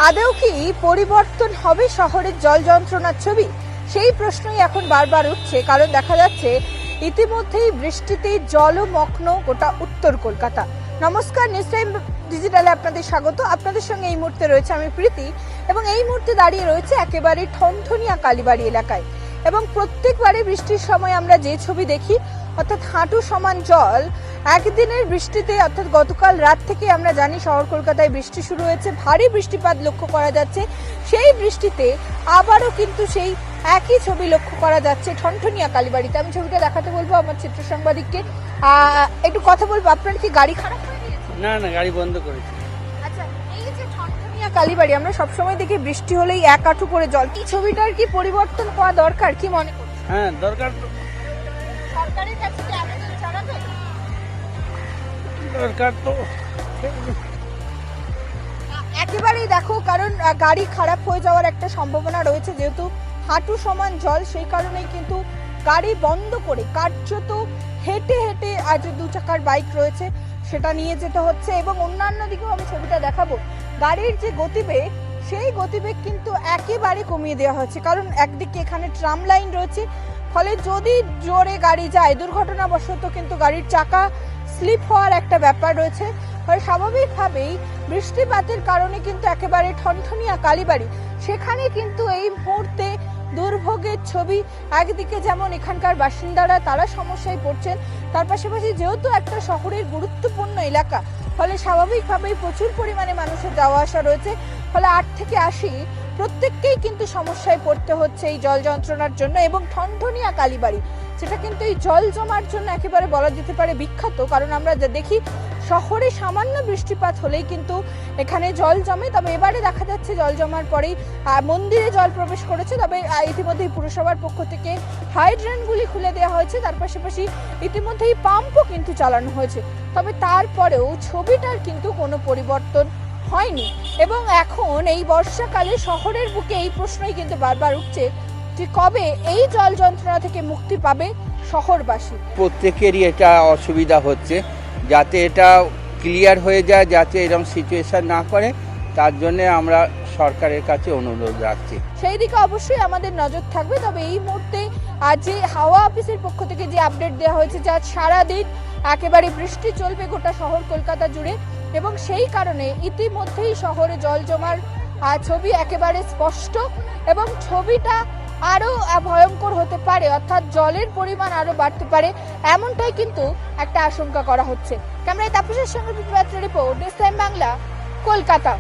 আদৌ কি পরিবর্তন হবে শহরের জল যন্ত্রণার ছবি? সেই প্রশ্নই এখন বারবার উঠছে, কারণ দেখা যাচ্ছে ইতিমধ্যেই বৃষ্টিতে জলমগ্ন গোটা উত্তর কলকাতা। নমস্কার, নিউজ টাইম ডিজিটালে আপনাদের স্বাগত। আপনাদের সঙ্গে এই মুহূর্তে রয়েছে আমি প্রীতি, এবং এই মুহূর্তে দাঁড়িয়ে রয়েছে একেবারে ঠনঠনিয়া কালীবাড়ি এলাকায়। এবং প্রত্যেকবারে বৃষ্টির সময় আমরা যে ছবি দেখি, অর্থাৎ হাঁটু সমান জল, একদিনের বৃষ্টিতে অর্থাৎ গতকাল রাত থেকে আমরা জানি শহর কলকাতায় বৃষ্টি শুরু হয়েছে, ভারী বৃষ্টিপাত লক্ষ্য করা যাচ্ছে। সেই বৃষ্টিতে আবারও কিন্তু সেই একই ছবি লক্ষ্য করা যাচ্ছে ঠনঠনিয়া কালীবাড়িতে। আমি ছবিটা দেখাতে বলবো আমার চিত্র সাংবাদিককে। একটু কথা বলবো, আপনার কি গাড়ি খারাপ হয়ে গিয়েছে? না না, গাড়ি বন্ধ করেছি। আচ্ছা, এই যে ঠনঠনিয়া কালীবাড়ি, আমরা সবসময় দেখি বৃষ্টি হলেই এক হাঁটু করে জল। এই ছবিটার কি পরিবর্তন করা দরকার, কি মনে করছেন? হ্যাঁ, দরকার তো। সরকারের কাছে কি আবেদন জানাবেন? দরকার তো একেবারেই দেখো, কারণ গাড়ি খারাপ হয়ে যাওয়ার একটা সম্ভাবনা রয়েছে, যেহেতু হাঁটু সমান জল, সেই কারণেই কিন্তু গাড়ি বন্ধ করে কার্যত হেঁটে হেঁটে আজ দু চাকার বাইক রয়েছে সেটা নিয়ে যেতে হচ্ছে। এবং অন্যান্য দিকেও আমি ছবিটা দেখাবো, গাড়ির যে গতিবেগ সেই গতিবেগ কিন্তু একেবারে কমিয়ে দেওয়া হচ্ছে, কারণ একদিকে এখানে ট্রাম লাইন রয়েছে, ফলে যদি জোরে গাড়ি যায় দুর্ঘটনাবশত কিন্তু গাড়ির চাকা স্লিপ হওয়ার একটা ব্যাপার রয়েছে। ফলে স্বাভাবিকভাবেই বৃষ্টিপাতের কারণে কিন্তু একেবারে ঠনঠনিয়া কালীবাড়ি, সেখানে কিন্তু এই মুহূর্তে দুর্ভোগের ছবি। একদিকে যেমন এখানকার বাসিন্দারা তারা সমস্যায় পড়ছেন, তার পাশাপাশি যেহেতু একটা শহরের গুরুত্বপূর্ণ এলাকা, ফলে স্বাভাবিকভাবেই প্রচুর পরিমাণে মানুষের যাওয়া আসা রয়েছে। ফলে 8 থেকে 80 প্রত্যেককেই কিন্তু সমস্যায় পড়তে হচ্ছে এই জল যন্ত্রণার জন্য। এবং ঠনঠনিয়া কালীবাড়ি সেটা কিন্তু এই জল জমার জন্য একেবারে বলা যেতে পারে বিখ্যাত, কারণ আমরা দেখি শহরে সামান্য বৃষ্টিপাত হলেই কিন্তু এখানে জল জমে। তবে এবারে দেখা যাচ্ছে জল জমার পরেই মন্দিরে জল প্রবেশ করেছে। তবে ইতিমধ্যেই পুরসভার পক্ষ থেকে হাইড্রেনগুলি খুলে দেওয়া হয়েছে, তার পাশাপাশি ইতিমধ্যেই পাম্পও কিন্তু চালানো হয়েছে। তবে তারপরেও ছবিটার কিন্তু কোনো পরিবর্তন হয়নি। এবং এখন এই বর্ষাকালে শহরের বুকে এই প্রশ্নই কিন্তু বারবার উঠছে যে কবে এই জল যন্ত্রণা থেকে মুক্তি পাবে শহরবাসী। প্রত্যেকেরই এটা অসুবিধা হচ্ছে, যাতে এটা ক্লিয়ার হয়ে যায়, যাতে এরকম সিচুয়েশন না করে, তার জন্য আমরা সরকারের কাছে অনুরোধ রাখছি। সেই দিকে অবশ্যই আমাদের নজর থাকবে। তবে এই মুহূর্তে আজ যে হাওয়া অফিসের পক্ষ থেকে যে আপডেট দেওয়া হয়েছে যে আজ সারাদিন একেবারে বৃষ্টি চলবে গোটা শহর কলকাতা জুড়ে, এবং সেই কারণে ইতিমধ্যেই শহরে জল জমার ছবি একেবারে স্পষ্ট, এবং ছবিটা আরো ভয়ঙ্কর হতে পারে, অর্থাৎ জলের পরিমাণ আরো বাড়তে পারে, এমনটাই কিন্তু একটা আশঙ্কা করা হচ্ছে। ক্যামেরায় তাপসের সঙ্গে report, news time Bangla, Kolkata.